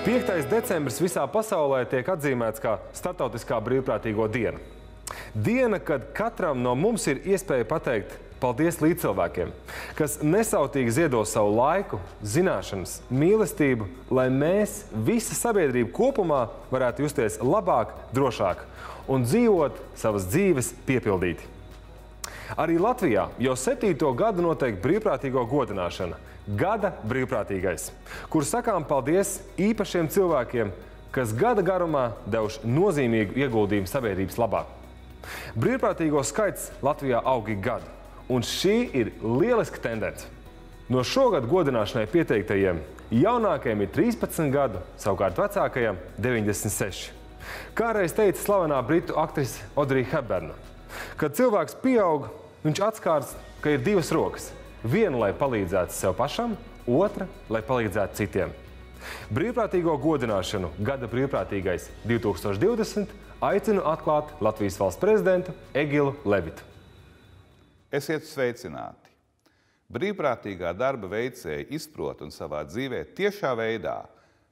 5. decembris visā pasaulē tiek atzīmēts kā Startautiskā brīvprātīgo diena. Diena, kad katram no mums ir iespēja pateikt paldies līdzcilvēkiem, kas nesautīgi ziedo savu laiku, zināšanas, mīlestību, lai mēs, visa sabiedrība kopumā, varētu justies labāk, drošāk un dzīvot savas dzīves piepildīti. Arī Latvijā jau 7. gadu notiek brīvprātīgo godināšana – Gada brīvprātīgais, kur sakām paldies īpašiem cilvēkiem, kas gada garumā devuši nozīmīgu ieguldījumu sabiedrības labā. Brīvprātīgo skaits Latvijā aug ik gadu, un šī ir lieliska tendence. No šogad godināšanai pieteiktajiem jaunākajiem ir 13 gadu, savukārt vecākajiem 96. Kāreiz teica slavenā britu aktrise Audrey Hepburn, kad cilvēks pieaug, viņš atskārs, ka ir divas rokas. Viena, lai palīdzētu sev pašam, otra, lai palīdzētu citiem. Brīvprātīgo godināšanu Gada brīvprātīgais 2020 aicinu atklāt Latvijas valsts prezidentu Egilu Levitu. Esiet sveicināti! Brīvprātīgā darba veicēji izprot un savā dzīvē tiešā veidā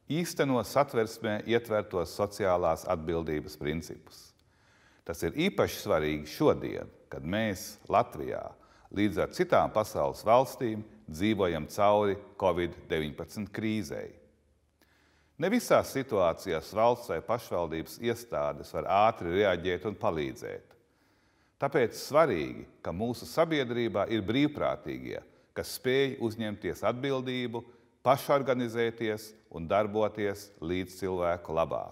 īsteno satversmē ietvertos sociālās atbildības principus. Tas ir īpaši svarīgi šodien, kad mēs Latvijā līdz ar citām pasaules valstīm dzīvojam cauri Covid-19 krīzei. Ne visās situācijās valsts vai pašvaldības iestādes var ātri reaģēt un palīdzēt. Tāpēc svarīgi, ka mūsu sabiedrībā ir brīvprātīgie, kas spēj uzņemties atbildību, pašorganizēties un darboties līdz cilvēku labā.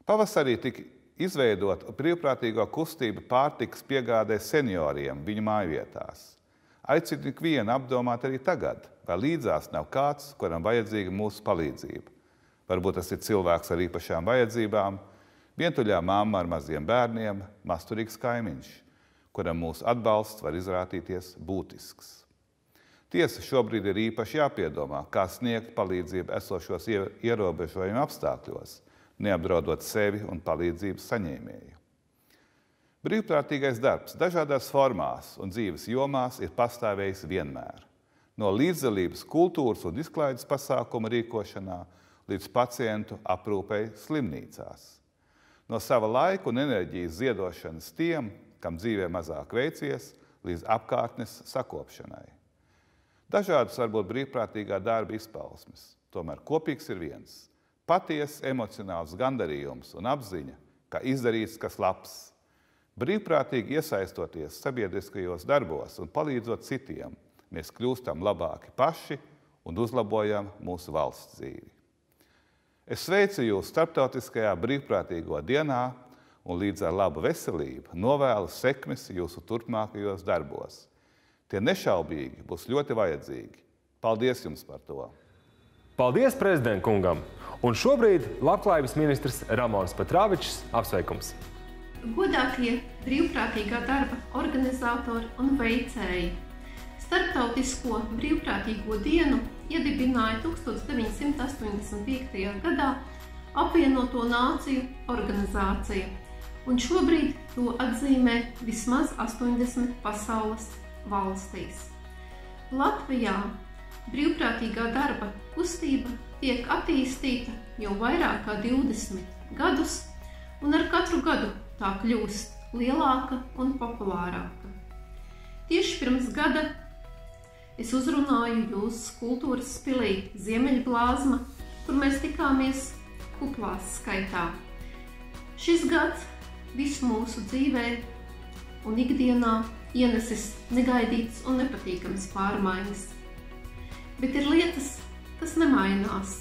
Pavasarī tika izveidot brīvprātīgo kustību pārtikas piegādē senioriem viņu mājvietās. Aicinu ikvienu apdomāt arī tagad, vai līdzās nav kāds, kuram vajadzīga mūsu palīdzība. Varbūt tas ir cilvēks ar īpašām vajadzībām, vientuļā mamma ar maziem bērniem, masturīgs kaimiņš, kuram mūsu atbalsts var izrādīties būtisks. Tiesa, šobrīd ir īpaši jāpiedomā, kā sniegt palīdzību esošos ierobežojumu apstākļos, neapdraudot sevi un palīdzības saņēmēju. Brīvprātīgais darbs dažādās formās un dzīves jomās ir pastāvējis vienmēr. No līdzdalības kultūras un izklaides pasākumu rīkošanā līdz pacientu aprūpei slimnīcās. No sava laika un enerģijas ziedošanas tiem, kam dzīvē mazāk veicies, līdz apkārtnes sakopšanai. Dažādas varbūt brīvprātīgā darba izpausmes, tomēr kopīgs ir viens. Patiesa emocionāls gandarījums un apziņa, ka izdarīts kas labs. Brīvprātīgi iesaistoties sabiedriskajos darbos un palīdzot citiem, mēs kļūstam labāki paši un uzlabojam mūsu valsts dzīvi. Es sveicu jūs Starptautiskajā brīvprātīgo dienā un līdz ar labu veselību novēlu sekmes jūsu turpmākajos darbos. Tie nešaubīgi būs ļoti vajadzīgi. Paldies jums par to! Paldies prezidenta kungam! Un šobrīd labklājības ministrs Ramons Petrāvičs apsveikums. Godātie brīvprātīgā darba organizatori un veicēji. Starptautisko brīvprātīgo dienu iedibināja 1985. gadā Apvienoto Nāciju organizācija, un šobrīd to atzīmē vismaz 80 pasaules valstīs. Latvijā brīvprātīgā darba kustība tiek attīstīta jau vairāk kā 20 gadus, un ar katru gadu tā kļūst lielāka un populārāka. Tieši pirms gada es uzrunāju jūs kultūras pilī Ziemeļblāzma, kur mēs tikāmies kuplās skaitā. Šis gads visu mūsu dzīvē un ikdienā ienesis negaidītas un nepatīkamas pārmaiņas. Bet ir lietas, kas nemainās.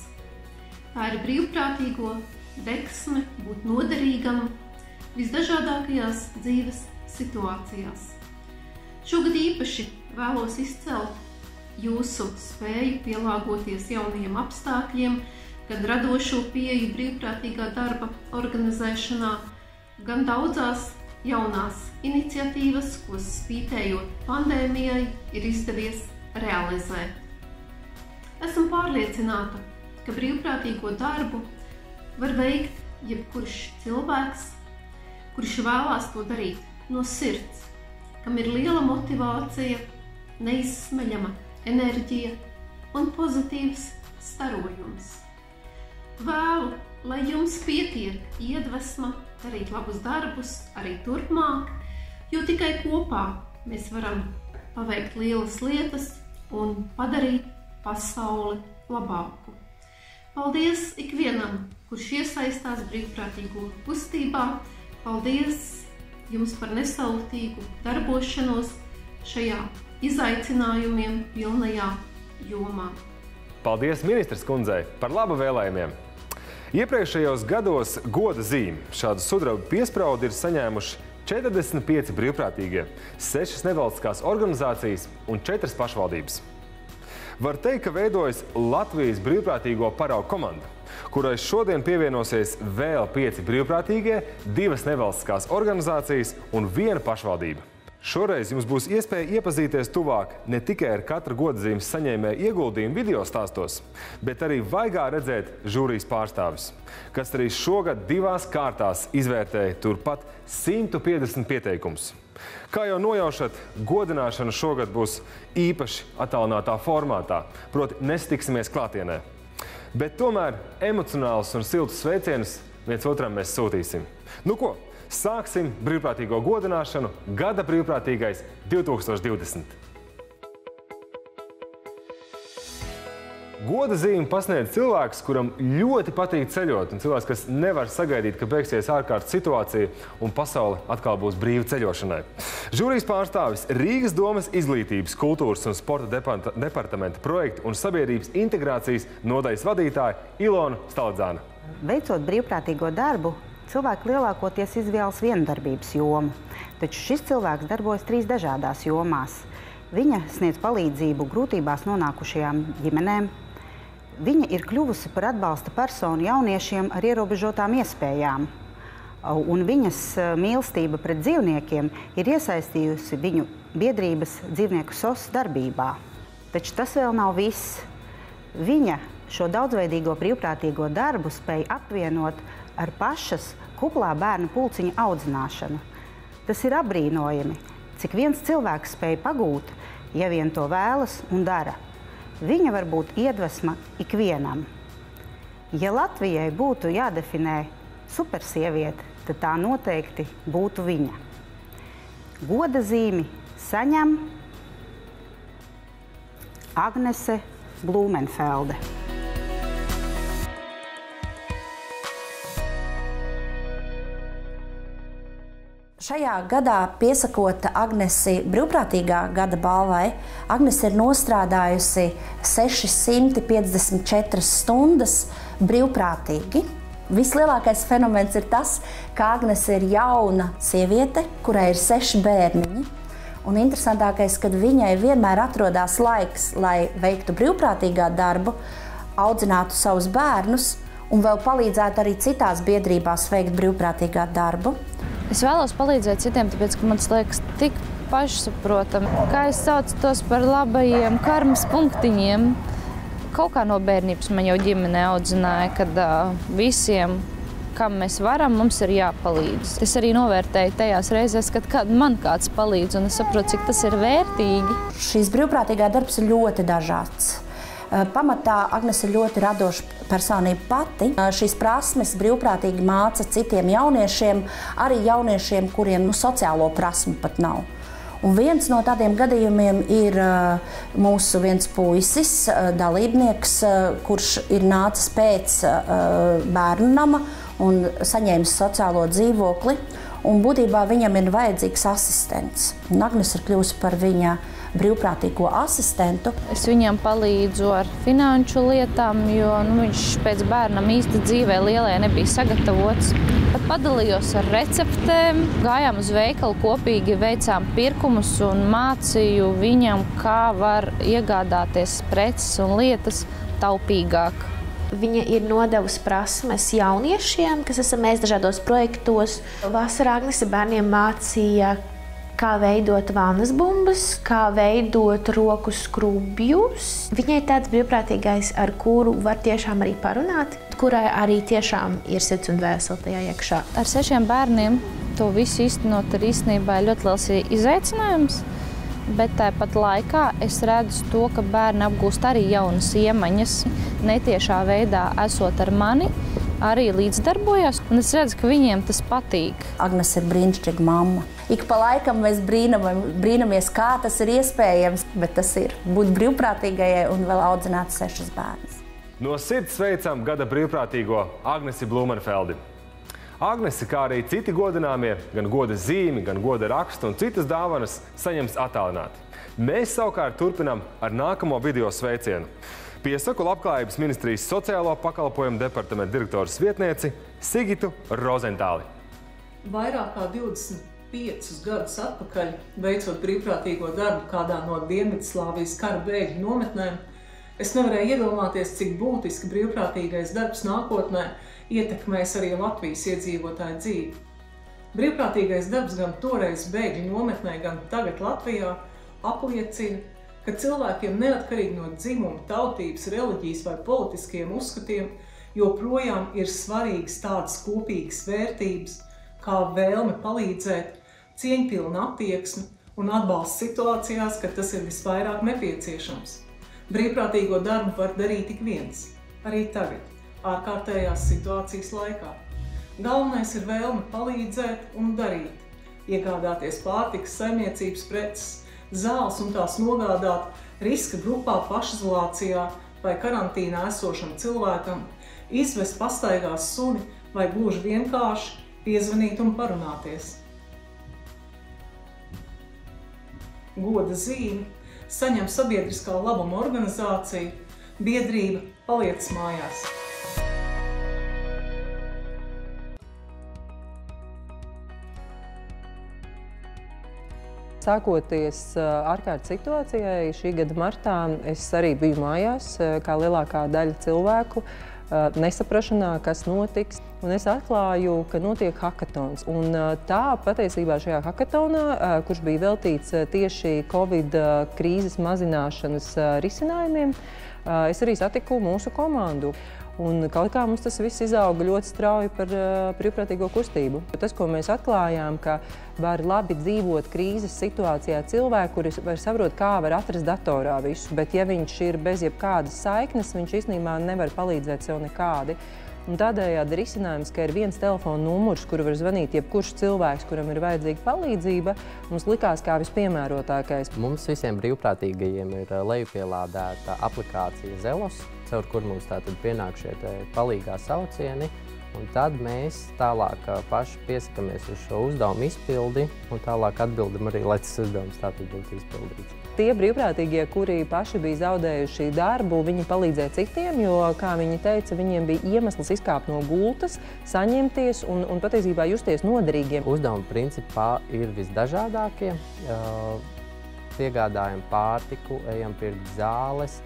Tā ir brīvprātīgo deksme būt noderīgam visdažādākajās dzīves situācijās. Šogad īpaši vēlos izcelt jūsu spēju pielāgoties jaunajiem apstākļiem, gan radošo pieeju brīvprātīgā darba organizēšanā, gan daudzās jaunās iniciatīvas, ko spītējot pandēmijai ir izdevies realizēt. Esmu pārliecināta, ka brīvprātīgo darbu var veikt jebkurš cilvēks, kurš vēlās to darīt no sirds, kam ir liela motivācija, neizsmeļama enerģija un pozitīvs starojums. Vēlu, lai jums pietiek iedvesma darīt labus darbus arī turpmāk, jo tikai kopā mēs varam paveikt lielas lietas un padarīt pasauli labāku. Paldies ikvienam, kurš iesaistās brīvprātīgo kustībā. Paldies jums par nesautīgu darbošanos šajā izaicinājumiem pilnajā jomā. Paldies ministres kundzei par labu vēlējumiem! Iepriekšējos gados goda zīmi šādu sudraba piespraudu ir saņēmuši 45 brīvprātīgie, 6 nevalstiskās organizācijas un 4 pašvaldības. Var teikt, ka veidojas Latvijas brīvprātīgo paraugu komanda, kurai šodien pievienosies vēl 5 brīvprātīgie, 2 nevalstiskās organizācijas un 1 pašvaldība. Šoreiz jums būs iespēja iepazīties tuvāk ne tikai ar katra godazīmes saņēmēja ieguldījumu video stāstos, bet arī vaigā redzēt žūrijas pārstāvis, kas arī šogad 2 kārtās izvērtēja turpat 150 pieteikumus. Kā jau nojaušat, godināšana šogad būs īpaši attālinātā formātā, proti nesatiksimies klātienē. Bet tomēr emocionālus un siltus sveicienus viens otram mēs sūtīsim. Nu ko? Sāksim brīvprātīgo godināšanu Gada brīvprātīgais 2020. Goda zīmi pasniedz cilvēks, kuram ļoti patīk ceļot, un cilvēks, kas nevar sagaidīt, ka beigsies ārkārtas situācija un pasaule atkal būs brīva ceļošanai. Žūrijas pārstāvis Rīgas domes izglītības, kultūras un sporta departamenta projektu un sabiedrības integrācijas nodaļas vadītāja Ilona Staladzāna. Veicot brīvprātīgo darbu, cilvēki lielākoties izvēlas vienu darbības jomu, taču šis cilvēks darbojas 3 dažādās jomās. Viņa sniedz palīdzību grūtībās nonākušajām ģimenēm. Viņa ir kļuvusi par atbalsta personu jauniešiem ar ierobežotām iespējām, un viņas mīlestība pret dzīvniekiem ir iesaistījusi viņu biedrības dzīvnieku SOS darbībā. Taču tas vēl nav viss. Viņa šo daudzveidīgo brīvprātīgo darbu spēja apvienot ar pašas kuplā bērnu pulciņa audzināšanu. Tas ir apbrīnojami, cik viens cilvēks spēja pagūt, ja vien to vēlas un dara. Viņa var būt iedvesma ikvienam. Ja Latvijai būtu jādefinē supersieviete, tad tā noteikti būtu viņa. Goda zīmi saņem Agnese Blumenfelde. Šajā gadā piesakota Agnesi brīvprātīgā gada balvai, Agnese ir nostrādājusi 654 stundas brīvprātīgi. Vislielākais fenomens ir tas, ka Agnese ir jauna sieviete, kurai ir 6 bērniņi. Un interesantākais, ka viņai vienmēr atrodās laiks, lai veiktu brīvprātīgā darbu, audzinātu savus bērnus un vēl palīdzētu arī citās biedrībās veikt brīvprātīgā darbu. Es vēlos palīdzēt citiem, tāpēc, ka man liekas tik pašsaprotami, kā es saucu tos par labajiem karmas punktiņiem. Kaut kā no bērnības man jau ģimene audzināja, kad visiem, kam mēs varam, mums ir jāpalīdz. Es arī novērtēju tajās reizēs, kad man kāds palīdz, un es saprotu, cik tas ir vērtīgi. Šīs brīvprātīgā darbs ir ļoti dažāds. Pamatā Agnese ir ļoti radoša personība pati. Šīs prasmes brīvprātīgi māca citiem jauniešiem, arī jauniešiem, kuriem sociālo prasmu pat nav. Un viens no tādiem gadījumiem ir mūsu viens puisis, dalībnieks, kurš ir nācis pēc bērnu nama un saņēmis sociālo dzīvokli. Un būtībā viņam ir vajadzīgs asistents. Un Agnese ir kļuvusi par viņa brīvprātīgo asistentu. Es viņam palīdzu ar finanšu lietām, jo viņš pēc bērnam īsti dzīvē lielai nebija sagatavots. Pat padalījos ar receptēm, gājām uz veikalu kopīgi, veicām pirkumus un mācīju viņam, kā var iegādāties preces un lietas taupīgāk. Viņa ir nodevusi prasmes jauniešiem, kas esam mēs dažādos projektos. Vasarā Agnese bērniem mācīja, kā veidot vannas bumbas, kā veidot roku skrubjus. Viņai ir tāds brīvprātīgais, ar kuru var tiešām arī parunāt, kurai arī tiešām ir sirds un dvēsele tajā iekšā. Ar 6 bērniem to visu īstenot ir īstenībā ļoti liels izaicinājums. bet tāpat laikā es redzu to, ka bērni apgūst arī jaunas iemaņas, netiešā veidā esot ar mani, arī līdzdarbojas, un es redzu, ka viņiem tas patīk. Agnes ir brīnišķīga mamma. Ik pa laikam mēs brīnamies, kā tas ir iespējams, bet tas ir būt brīvprātīgajai un vēl audzināt 6 bērnus. No sirds sveicam gada brīvprātīgo Agnesi Blumenfeldi. Agnesi, kā arī citi godināmie, gan goda zīmi, gan goda rakstu un citas dāvanas saņems attālināti. Mēs savukārt turpinām ar nākamo video sveicienu. Piesaku Labklājības ministrijas sociālo pakalpojumu departamenta direktoras vietnieci Sigitu Rozentāli. Vairāk kā 25 gadus atpakaļ, veicot brīvprātīgo darbu kādā no Dienvidslāvijas kara bēgļu nometnēm, es nevarēju iedomāties, cik būtiski brīvprātīgais darbs nākotnē ietekmēs arī Latvijas iedzīvotāju dzīvi. Brīvprātīgais darbs gan toreiz bēgļu nometnē, gan tagad Latvijā apliecina, ka cilvēkiem neatkarīgi no dzimuma, tautības, reliģijas vai politiskiem uzskatiem joprojām ir svarīgas tādas kopīgas vērtības, kā vēlme palīdzēt, cieņpilna attieksme un atbalsts situācijās, kad tas ir visvairāk nepieciešams. Brīvprātīgo darbu var darīt tik viens, arī tagad, ārkārtējās situācijas laikā. Galvenais ir vēlme palīdzēt un darīt, iegādāties pārtikas, saimniecības preces, zāles un tās nogādāt riska grupā, pašizolācijā vai karantīnā esošam cilvēkam, izvest pastaigās suni vai gluži vienkārši piezvanīt un parunāties. Goda zīmi saņem sabiedriskā labuma organizācija biedrība Paliec mājās. Sākoties ārkārtas situācijai, šī gada martā es arī biju mājās, kā lielākā daļa cilvēku, nesaprašanā, kas notiks. Un es atklāju, ka notiek hakatons. Un tā patiesībā šajā hakatonā, kurš bija veltīts tieši Covid krīzes mazināšanas risinājumiem, es arī satiku mūsu komandu. Un kaut kā mums tas viss izauga ļoti strauji par brīvprātīgo kustību. Tas, ko mēs atklājām, ka var labi dzīvot krīzes situācijā cilvēki, kuri var saprot, kā var atrast datorā visu, bet ja viņš ir bez jebkādas saiknes, viņš īstenībā nevar palīdzēt sev nekādi. Un tādējādi risinājums, ka ir viens telefona numurs, kuru var zvanīt jebkurš cilvēks, kuram ir vajadzīga palīdzība, mums likās kā vispiemērotākais. Mums visiem brīvprātīgajiem ir lejupielādēta aplikācija Zelos, caur kur mums tātad pienāk šie palīgā saucieni. Un tad mēs tālāk paši piesakamies uz šo uzdevumu izpildi un tālāk atbildam arī, lai tas uzdevums tātad būtu izpildīts. Tie brīvprātīgie, kuri paši bija zaudējuši darbu, viņi palīdzēja citiem, jo, kā viņi teica, viņiem bija iemesls izkāpt no gultas, saņemties un patiesībā justies noderīgiem. Uzdevumi principā ir visdažādākie. Piegādājam pārtiku, ejam pirkt zāles.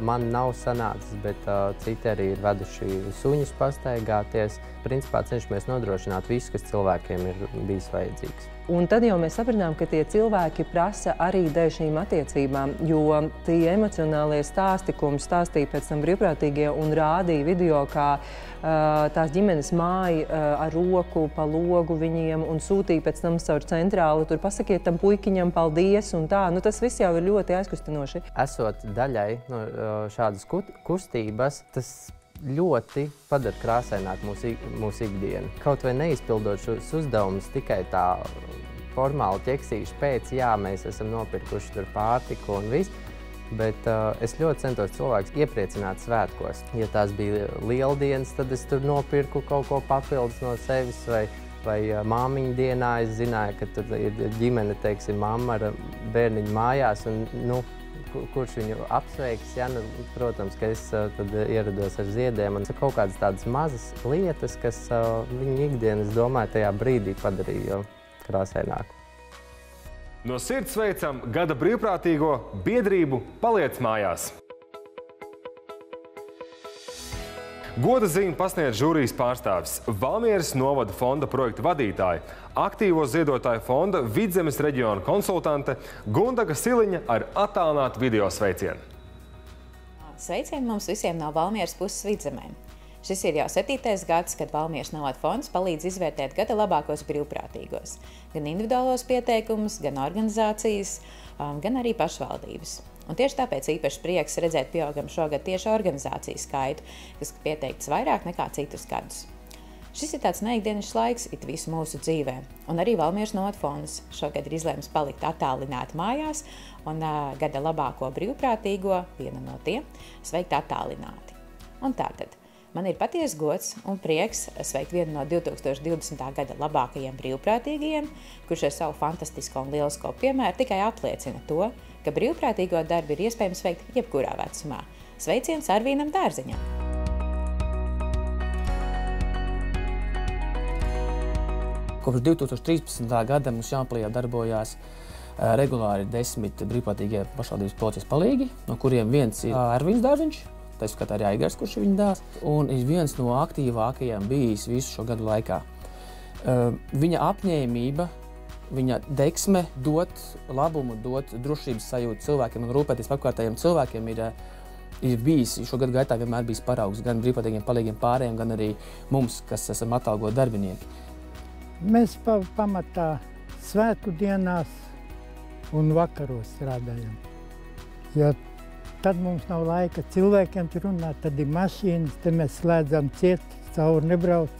Man nav sanācis, bet citi arī ir veduši suņus pastaigāties. Principā cenšamies nodrošināt visu, kas cilvēkiem ir bijis vajadzīgs. Un tad jau mēs sapratām, ka tie cilvēki prasa arī dēļ šīm attiecībām, jo tie emocionālie stāsti, ko mums stāstīja pēc tam brīvprātīgie un rādīja video, kā tās ģimenes māja ar roku pa logu viņiem un sūtīja pēc tam caur centrālu, tur pasakiet tam puikiņam paldies un tā. Nu, tas viss jau ir ļoti aizkustinoši. Esot daļai no šādas kustības, tas ļoti padara krāsaināk mūsu ikdienu. Kaut vai neizpildot šos uzdevumus tikai tā formāli ķeksīšu pēc, jā, mēs esam nopirkuši tur pārtiku un viss, bet es ļoti centos cilvēkus iepriecināt svētkos. Ja tās bija lieldienas, tad es tur nopirku kaut ko papildus no sevis vai māmiņu dienā. Es zināju, ka tur ir ģimene, teiksim, mamma ar bērniņu mājās un, kurš viņu apsveiks, ja, protams, ka es tad ierados ar ziediem. Un kaut kādas tādas mazas lietas, kas viņu ikdienas, domāju, tajā brīdī padarīja krāsaināku. No sirds sveicam gada brīvprātīgo biedrību Paliec mājās. Goda zīmi pasniedz žūrijas pārstāvis, Valmieras novada fonda projektu vadītāja, aktīvo ziedotāju fonda Vidzemes reģiona konsultante Gundaga Siliņa ar attālinātu video sveicienu. Sveicieni mums visiem no Valmieras puses Vidzemē. Šis ir jau 7. gads, kad Valmieras novada fonds palīdz izvērtēt gada labākos brīvprātīgos. Gan individuālos pieteikumus, gan organizācijas. gan arī pašvaldības. Un tieši tāpēc īpaši prieks redzēt pieaugam šogad tieši organizāciju skaitu, kas pieteikts vairāk nekā citus gadus. Šis ir tāds neikdienišs laiks it visu mūsu dzīvē, un arī Valmieras novada fonds šogad ir izlēmis palikt attālināti mājās un gada labāko brīvprātīgo, vienu no tiem, sveikt attālināti. Un tātad. Man ir patiesa gods un prieks sveikt vienu no 2020. Gada labākajiem brīvprātīgajiem, kurš ar savu fantastisko un lielisko piemēru tikai apliecina to, ka brīvprātīgo darbu ir iespējams veikt jebkurā vecumā. Sveiciens Arvīnam Dārziņam! Kopš 2013. gada mums Jaunpilī darbojās regulāri 10 brīvprātīgie pašvaldības policijas palīgi, no kuriem viens ir Arvīns Dārziņš, tā skatā arī Aigars, kurš ir viņa dēls, un ir viens no aktīvākajiem bijis visu šo gadu laikā. Viņa apņēmība, viņa deksme dot labumu, dot drošības sajūtu cilvēkiem un rūpēties par apkārtējiem cilvēkiem ir bijis šo gadu gaitā vienmēr bijis paraugs gan brīvprātīgiem palīgiem pārējiem, gan arī mums, kas esam atalgoti darbinieki. Mēs pamatā svētku dienās un vakaros strādājam. Jo tad mums nav laika cilvēkiem tur runāt, tad ir mašīnas, te mēs slēdzam ciet, cauri nebrauc,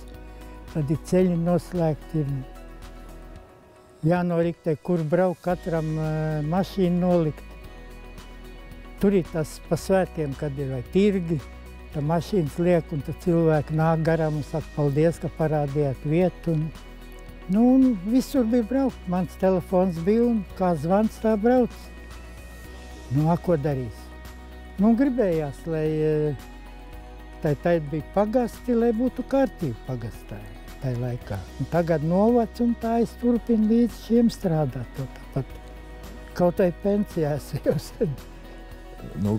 tad ir ceļi noslēgti, ir jānoriktē, kur braukt, katram mašīnu nolikt. Tur ir tas pa svētkiem, kad ir vai tirgi, tā mašīnas liek, un tad cilvēki nāk garām un saka, paldies, ka parādījāt vietu. Un visur bija braukt, mans telefons bija un kā zvans tā brauc. Ko darīs? Gribējās, lai tā bija pagasti, lai būtu kārtība pagastā tajā laikā. Un tagad novac un tā es turpinu līdz šiem strādāt. Tāpat kaut vai pensijā es jau sen.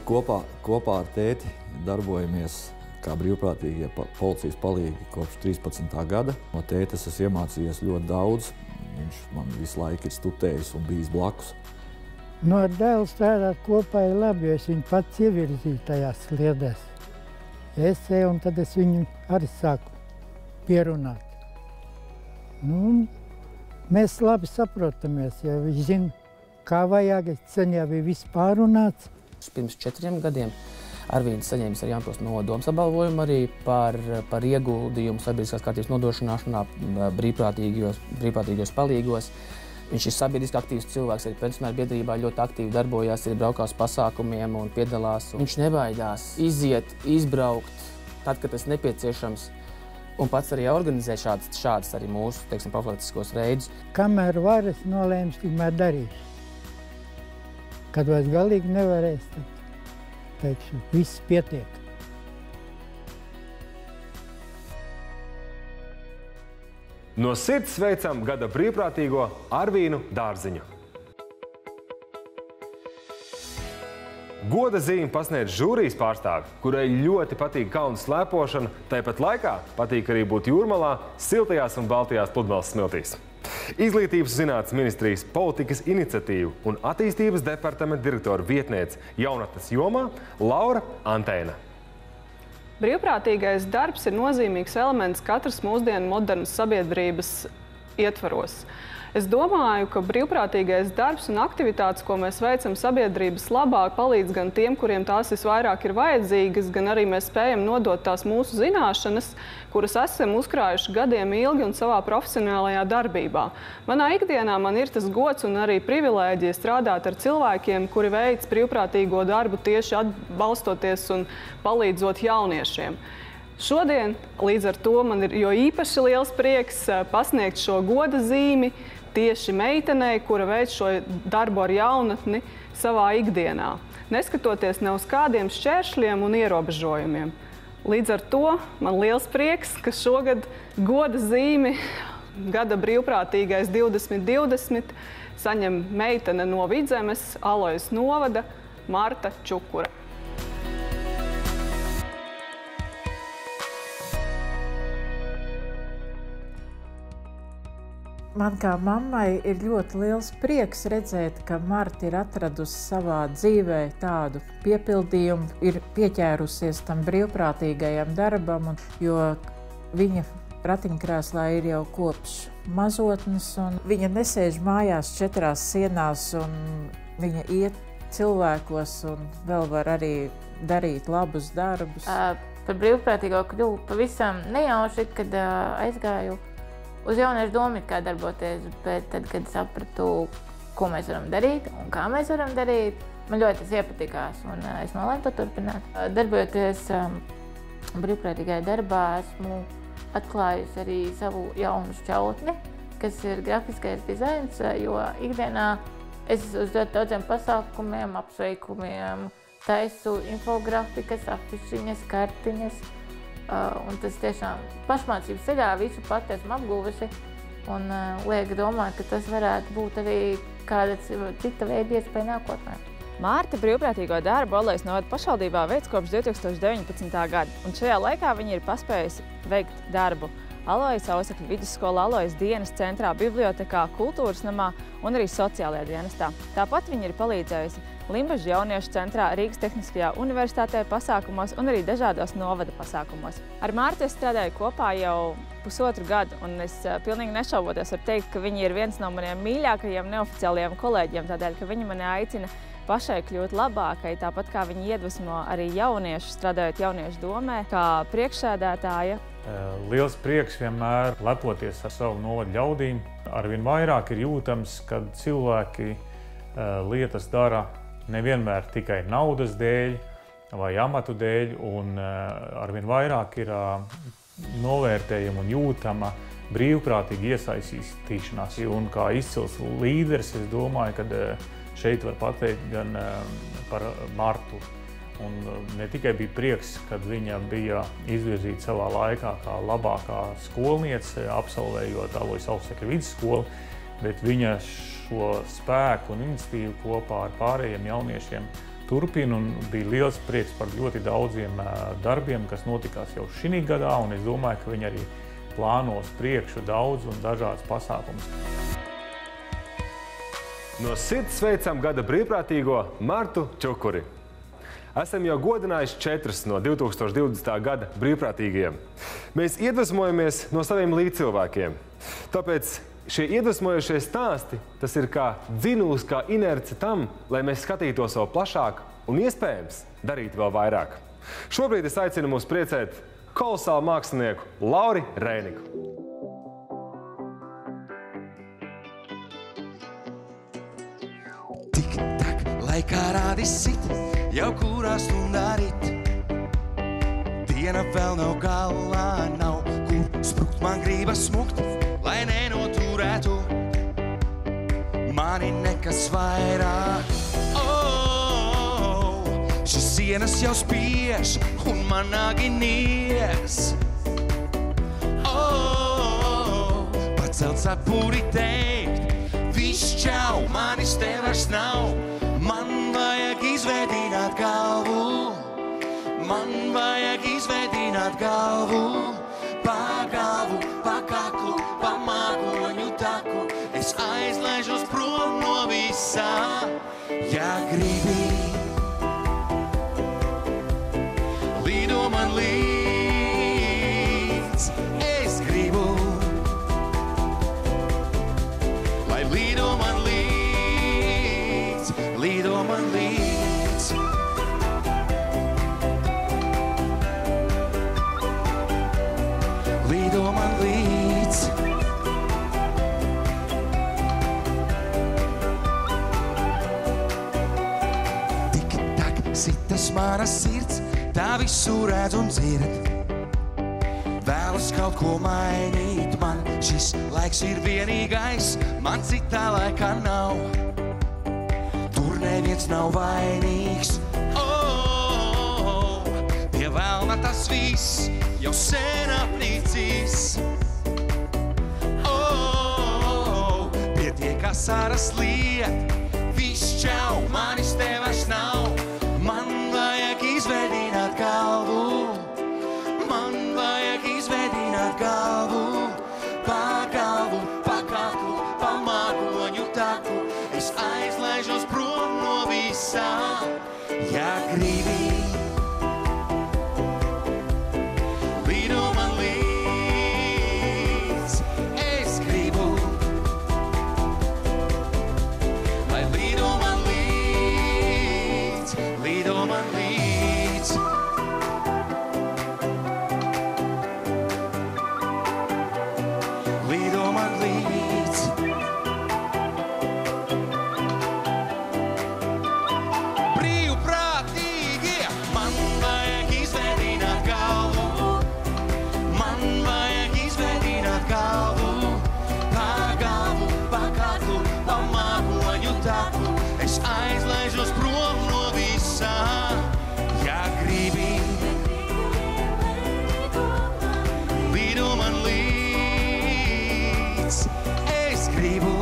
Kopā ar tēti darbojamies kā brīvprātīgie policijas palīgi kopš 13. gada. No tētes es iemācījies ļoti daudz. Viņš man visu laiku ir studējis un bijis blakus. Ar dēlu strādāt kopā ir labi, jo es viņu pats ievirzīju tajās sliedēs. Es eju un tad es viņu arī sāku pierunāt. Mēs labi saprotamies, ja viņš zina, kā vajag, sen jau bija viss pārunāts. Pirms 4 gadiem Arvīns saņēmis ar Jaunpils novada domas apbalvojumu arī par ieguldījumu sabiedriskās kārtības nodrošināšanā brīvprātīgos palīgos. Viņš ir sabiedriski aktīvs cilvēks, arī pensionāru biedrībā ļoti aktīvi darbojās, ir braukās pasākumiem un piedalās. Viņš nebaidās iziet, izbraukt, tad, kad tas nepieciešams, un pats arī organizē šādas arī mūsu, profilaktiskos reidus. Kamēr var, es nolēmu, tikmēr darīšu. Kad vairs galīgi nevarēs, tad teikšu, viss pietiek. No sirds sveicam gada brīvprātīgo Arvīnu Dārziņu. Goda zīmi pasniedz žūrijas pārstāvi, kurai ļoti patīk kalnu slēpošana, tāpat laikā patīk arī būt jūrmalā, siltajās un baltajās pludmales smiltīs. Izglītības zinātnes ministrijas politikas iniciatīvu un attīstības departamenta direktora vietniece jaunatnes jomā Laura Antēna. Brīvprātīgais darbs ir nozīmīgs elements katras mūsdienu modernas sabiedrības ietvaros. Es domāju, ka brīvprātīgais darbs un aktivitātes, ko mēs veicam sabiedrības labā, palīdz gan tiem, kuriem tās visvairāk ir vajadzīgas, gan arī mēs spējam nodot tās mūsu zināšanas, kuras esam uzkrājuši gadiem ilgi un savā profesionālajā darbībā. Manā ikdienā man ir tas gods un arī privilēģija strādāt ar cilvēkiem, kuri veic brīvprātīgo darbu tieši atbalstoties un palīdzot jauniešiem. Šodien līdz ar to man ir jo īpaši liels prieks pasniegt šo goda zīmi tieši meitenei, kura veic šo darbu ar jaunatni savā ikdienā, neskatoties ne uz kādiem šķēršļiem un ierobežojumiem. Līdz ar to man liels prieks, ka šogad goda zīmi gada brīvprātīgais 2020 saņem meitene no Vidzemes, Alojas novada, Marta Čukura. Man kā mammai ir ļoti liels prieks redzēt, ka Marta ir atradusi savā dzīvē tādu piepildījumu, ir pieķērusies tam brīvprātīgajam darbam, jo viņa ratiņkrēslā ir jau kopš mazotnes, un viņa nesēž mājās 4 sienās un viņa iet cilvēkos un vēl var arī darīt labus darbus. Par brīvprātīgo kļuvu pavisam nejauši, kad aizgāju uz jauniešu domu, kā darboties, bet tad, kad sapratu, ko mēs varam darīt un kā mēs varam darīt, man ļoti tas iepatikās un es nolēmu to turpināt. Darbojoties brīvprātīgajā darbā, esmu atklājusi arī savu jaunu šķautni, kas ir grafiskais dizains, jo ikdienā es uz ļoti daudziem pasākumiem, apsveikumiem taisu infografikas, afišiņas, kartiņas, un tas tiešām pašmācības ceļā visu pati esmu apguvusi un liek domāt, ka tas varētu būt arī kāda cita veida iespēja nākotnē. Mārta brīvprātīgo darbu Alojas novada pašvaldībā veic kopš 2019. gada, un šajā laikā viņa ir paspējusi veikt darbu Alojas Ausakļu vidusskolā, Alojas dienas centrā, bibliotekā, kultūras namā un arī sociālajā dienestā. Tāpat viņa ir palīdzējusi Limbažu jauniešu centrā, Rīgas Tehniskajā universitātē pasākumos un arī dažādos novada pasākumos. Ar Mārtu es strādāju kopā jau pusotru gadu, un es pilnīgi nešauboties varu teikt, ka viņa ir viens no maniem mīļākajiem neoficiālajiem kolēģiem, tādēļ, ka viņa mani aicina pašai kļūt labākai, tāpat kā viņa iedvesmo arī jauniešu, strādājot jauniešu domē, kā priekšsēdētāja. Liels prieks vienmēr lepoties ar savu novadu ļaudīm. Arvien vairāk ir jūtams, kad cilvēki lietas dara nevienmēr tikai naudas dēļ vai amatu dēļ, un arvien vairāk ir novērtējama un jūtama brīvprātīgi iesaistīšanās. Un kā izcils līderis, es domāju, ka šeit var pateikt gan par Martu. Un ne tikai bija prieks, kad viņa bija izvirzīta savā laikā kā labākā skolniece, absolvējot Alojas Ausakļu vidusskolu, bet viņa šo spēku un iniciatīvu kopā ar pārējiem jauniešiem turpina, un bija liels prieks par ļoti daudziem darbiem, kas notikās jau šī gadā, un es domāju, ka viņi arī plānos priekšu daudz un dažādas pasākumus. No sirds sveicam gada brīvprātīgo Martu Čukuri. Esam jau godinājuši 4 no 2020. gada brīvprātīgajiem. Mēs iedvesmojamies no saviem līdzcilvēkiem. Tāpēc šie iedvesmojošie stāsti, tas ir kā dzinūs, kā inerce tam, lai mēs skatītos vēl plašāk un iespējams darīt vēl vairāk. Šobrīd es aicinu mūs priecēt kolosālu mākslinieku Lauri Reiniku. Tik-tak, laikā rādis sit, jau kurā stundā rit. Diena vēl nav galā, nav kur sprukt, man gribas smukt, lai nenoturētu mani nekas vairāk. Šis sienas jau spiež un man nagi nies. Pacelt sapuri teikt, viss čau, manis te vairs nav. Man vajag izveidināt galvu, man vajag izveidināt galvu, pa galvu, pa kaklu, pa mākoņu taku. Es aizlaižos prom no visā, ja gribi. Lido man līdz, es gribu, lai lido man līdz, lido man līdz. Lido man līdz. Tik-tak sitas mana sirds, tā visu redz un dzird. Vēlas kaut ko mainīt, man šis laiks ir vienīgais, man citā laikā nav. Tur neviens nav vainīgs. Pie velna tas viss jau sen apnīcīs. Pietiek asaras liet, viss čau, manis te vairs nav. Man vajag izveidināt galvu, man vajag izveidināt galvu, pa galvu, pa kaklu, pa mākoņu taku. Es aizlaižos prom no visā, ja gribi. Lido man līdz, es gribu, lai lido man līdz. es aizlaižos prom no visā. Ja gribi, lido man līdz. Es gribu,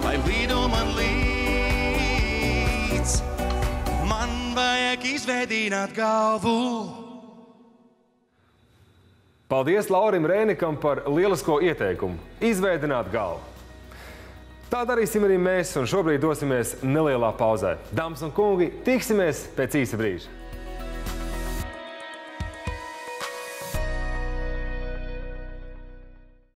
lai lido man līdz. Man vajag izvēdināt galvu. Paldies Laurim Rēnikam par lielisko ieteikumu – izveidināt galvu. Tā darīsim arī mēs, un šobrīd dosimies nelielā pauzē. Dāmas un kungi, tiksimies pēc īsa brīža.